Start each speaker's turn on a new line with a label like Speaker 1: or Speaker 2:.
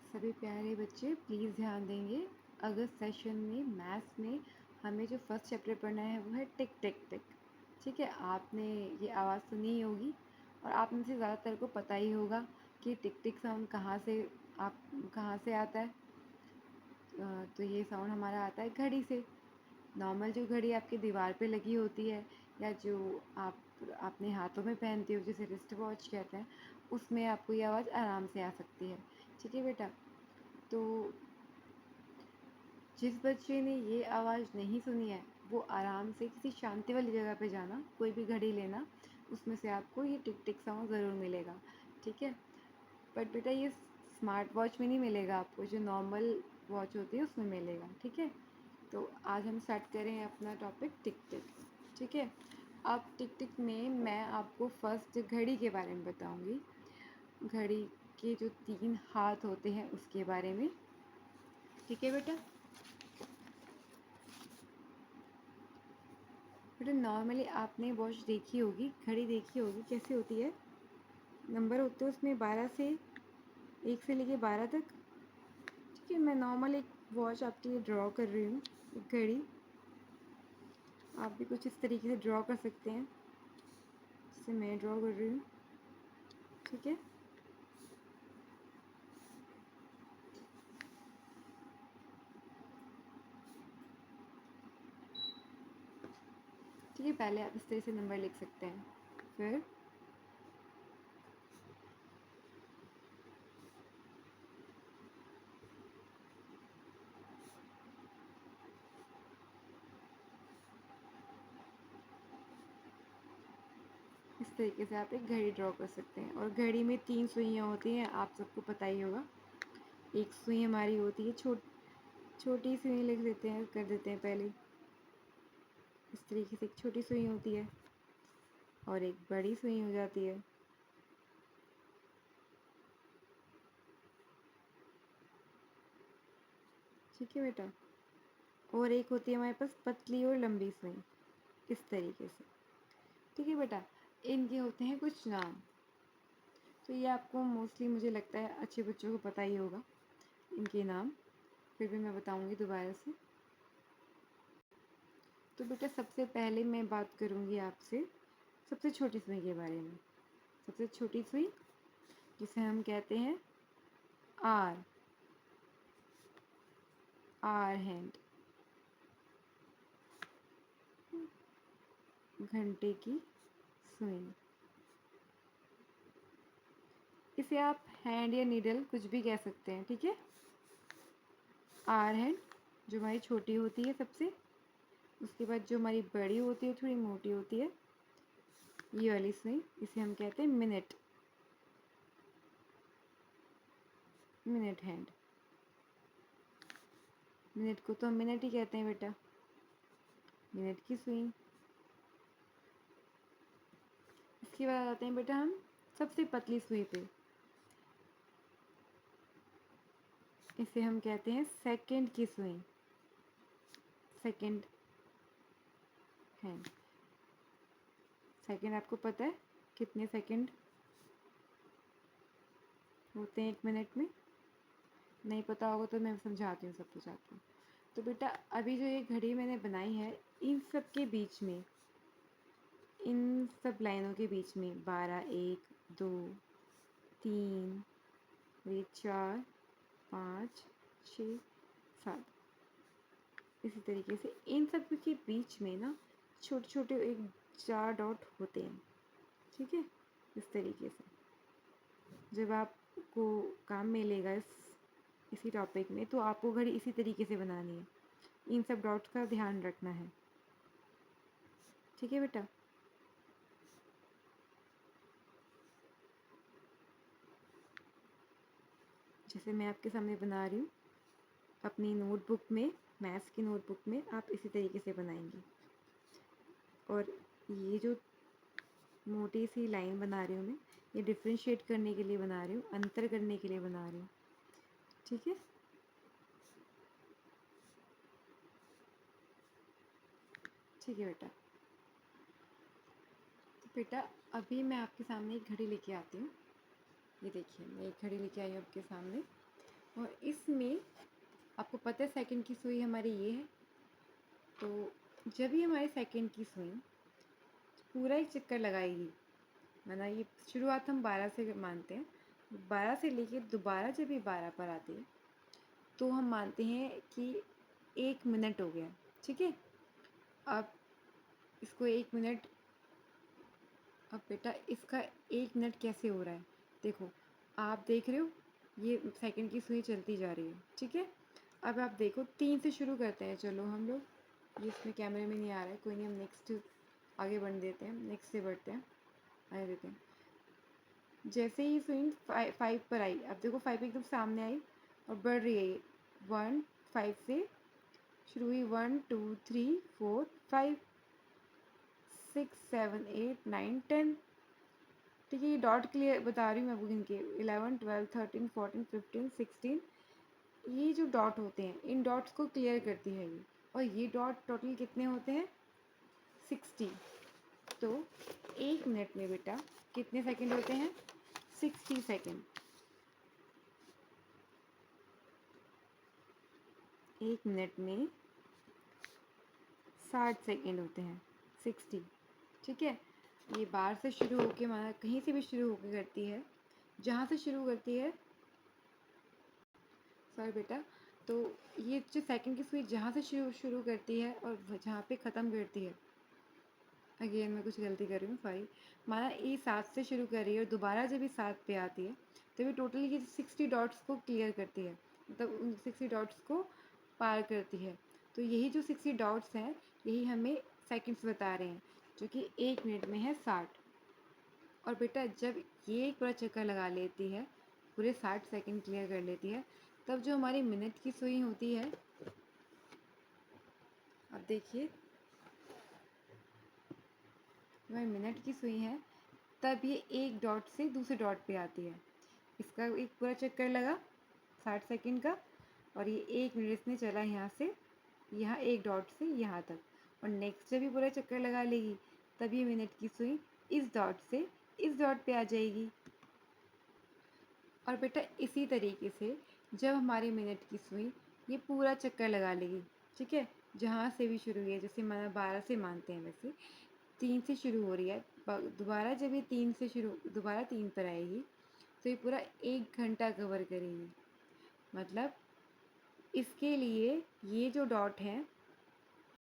Speaker 1: सभी प्यारे बच्चे प्लीज़ ध्यान देंगे। अगस्त सेशन में मैथ्स में हमें जो फर्स्ट चैप्टर पढ़ना है वो है टिक टिक टिक। ठीक है, आपने ये आवाज़ सुनी ही होगी और आप में से ज़्यादातर को पता ही होगा कि टिक टिक साउंड कहाँ से आता है। तो ये साउंड हमारा आता है घड़ी से। नॉर्मल जो घड़ी आपकी दीवार पे लगी होती है या जो आप अपने हाथों में पहनते हो जिसे रिस्ट वॉच कहते हैं, उसमें आपको ये आवाज़ आराम से आ सकती है। ठीक है बेटा, तो जिस बच्चे ने ये आवाज़ नहीं सुनी है वो आराम से किसी शांति वाली जगह पे जाना, कोई भी घड़ी लेना, उसमें से आपको ये टिक टिक साउंड ज़रूर मिलेगा। ठीक है, बट बेटा ये स्मार्ट वॉच में नहीं मिलेगा आपको, जो नॉर्मल वॉच होती है उसमें मिलेगा। ठीक है, तो आज हम स्टार्ट करें अपना टॉपिक टिक टिक। ठीक है, अब टिक टिक में मैं आपको फर्स्ट घड़ी के बारे में बताऊंगी, घड़ी के जो 3 हाथ होते हैं उसके बारे में। ठीक है बेटा, बेटा नॉर्मली आपने वॉच देखी होगी, घड़ी देखी होगी, कैसी होती है, नंबर होते हैं उसमें 12 से 1 से लेके 12 तक। ठीक है, मैं नॉर्मल एक वॉच आपके लिए ड्रॉ कर रही हूँ, एक घड़ी। आप भी कुछ इस तरीके से ड्रॉ कर सकते हैं जैसे मैं ड्रॉ कर रही हूँ। ठीक है, ठीक है, पहले आप इस तरह से नंबर लिख सकते हैं, फिर इस तरीके से आप एक घड़ी ड्रॉ कर सकते हैं। और घड़ी में 3 सुइयाँ होती हैं, आप सबको पता ही होगा। एक सुई हमारी होती है छोटी सुई, लिख देते हैं, कर देते हैं पहले इस तरीके से, एक छोटी सुई होती है और एक बड़ी सुई हो जाती है। ठीक है बेटा, और एक होती है हमारे पास पतली और लंबी सुई, इस तरीके से। ठीक है बेटा, इनके होते हैं कुछ नाम, तो ये आपको मोस्टली मुझे लगता है अच्छे बच्चों को पता ही होगा इनके नाम, फिर भी मैं बताऊंगी दोबारा से। तो बेटा सबसे पहले मैं बात करूंगी आपसे सबसे छोटी सुई के बारे में। सबसे छोटी सुई जिसे हम कहते हैं आर, आर हैंड, घंटे की सुई। इसे आप हैंड या नीडल कुछ भी कह सकते हैं। ठीक है, आर हैंड जो हमारी छोटी होती है सबसे, उसके बाद जो हमारी बड़ी होती है थोड़ी मोटी होती है, ये वाली सुई, इसे हम कहते हैं मिनट, मिनट हैंड। मिनट को तो हम मिनट ही कहते हैं बेटा, मिनट की सुई। इसके बाद आते हैं बेटा हम सबसे पतली सुई पे, इसे हम कहते हैं सेकंड की सुई, सेकंड हैंड। सेकंड आपको पता है कितने सेकंड होते हैं 1 मिनट में? नहीं पता होगा तो मैं समझाती हूँ, सब कुछ आपको। तो बेटा अभी जो ये घड़ी मैंने बनाई है, इन सब के बीच में, इन सब लाइनों के बीच में 12, 1, 2, 3, ये 4, 5, 6, 7, इसी तरीके से इन सब के बीच में ना छोटे छोटे एक 4 डॉट होते हैं। ठीक है, इस तरीके से जब आपको काम मिलेगा इसी टॉपिक में, तो आपको घड़ी इसी तरीके से बनानी है, इन सब डॉट्स का ध्यान रखना है। ठीक है बेटा, जैसे मैं आपके सामने बना रही हूँ अपनी नोटबुक में, मैथ्स की नोटबुक में आप इसी तरीके से बनाएंगे। और ये जो मोटी सी लाइन बना रही हूँ मैं, ये डिफ्रेंशिएट करने के लिए बना रही हूँ, अंतर करने के लिए बना रही हूँ। ठीक है, ठीक है बेटा। तो बेटा अभी मैं आपके सामने एक घड़ी लेके आती हूँ। ये देखिए मैं एक घड़ी लेके आई हूँ आपके सामने। और इसमें आपको पता है सेकंड की सुई हमारी ये है, तो जब भी हमारी सेकंड की सुई पूरा एक चक्कर लगाएगी, माना ये शुरुआत हम 12 से मानते हैं, 12 से लेके दोबारा जब ये 12 पर आती है तो हम मानते हैं कि 1 मिनट हो गया। ठीक है, अब इसको 1 मिनट, अब बेटा इसका 1 मिनट कैसे हो रहा है, देखो आप देख रहे हो ये सेकंड की सुई चलती जा रही है। ठीक है, अब आप देखो 3 से शुरू करते हैं, चलो हम लोग, ये इसमें कैमरे में नहीं आ रहा है, कोई नहीं, हम नेक्स्ट आगे बढ़ देते हैं, नेक्स्ट से बढ़ते हैं, आगे देते हैं। जैसे ही सुई 5 पर आई, अब देखो 5 एकदम सामने आई और बढ़ रही है ये 1, 5 से शुरू हुई, 1 2 3 4 5 6 7 8 9 10। ठीक है, ये डॉट क्लियर बता रही हूँ मैं गिन के, 11 12 13 14 15 16, ये जो डॉट होते हैं इन डॉट्स को क्लियर करती है ये, और ये डॉट टोटल कितने होते हैं 60। तो 1 मिनट में बेटा कितने सेकंड होते हैं 60 सेकंड। 1 मिनट में 60 सेकंड होते हैं 60। ठीक है, ये बार से शुरू होके, माना कहीं से भी शुरू होके करती है, जहाँ से शुरू करती है, सॉरी बेटा, तो ये जो सेकंड की सुई जहाँ से शुरू करती है और जहाँ पे ख़त्म करती है, अगेन मैं कुछ गलती कर रही हूँ, सॉरी, माना ये 7 से शुरू कर रही है और दोबारा जब ये 7 पे आती है तो ये टोटली ये 60 डॉट्स को क्लियर करती है, मतलब उन 60 डॉट्स को पार करती है। तो यही जो 60 डॉट्स हैं यही हमें सेकंड्स बता रहे हैं, जो कि 1 मिनट में है 60। और बेटा जब ये एक पूरा चक्कर लगा लेती है, पूरे 60 सेकंड क्लियर कर लेती है, तब जो हमारी मिनट की सुई होती है, अब देखिए हमारी मिनट की सुई है, तब ये एक डॉट से दूसरे डॉट पे आती है। इसका एक पूरा चक्कर लगा 60 सेकंड का, और ये 1 मिनट इसने चला यहाँ से यहाँ, एक डॉट से यहाँ तक, और नेक्स्ट जब भी पूरा चक्कर लगा लेगी तब ये मिनट की सुई इस डॉट से इस डॉट पे आ जाएगी। और बेटा इसी तरीके से जब हमारी मिनट की सुई ये पूरा चक्कर लगा लेगी, ठीक है, जहाँ से भी शुरू हुई है, जैसे माना 12 से मानते हैं, वैसे 3 से शुरू हो रही है, दोबारा जब ये 3 से शुरू, दोबारा 3 पर आएगी तो ये पूरा 1 घंटा कवर करेगी। मतलब इसके लिए ये जो डॉट है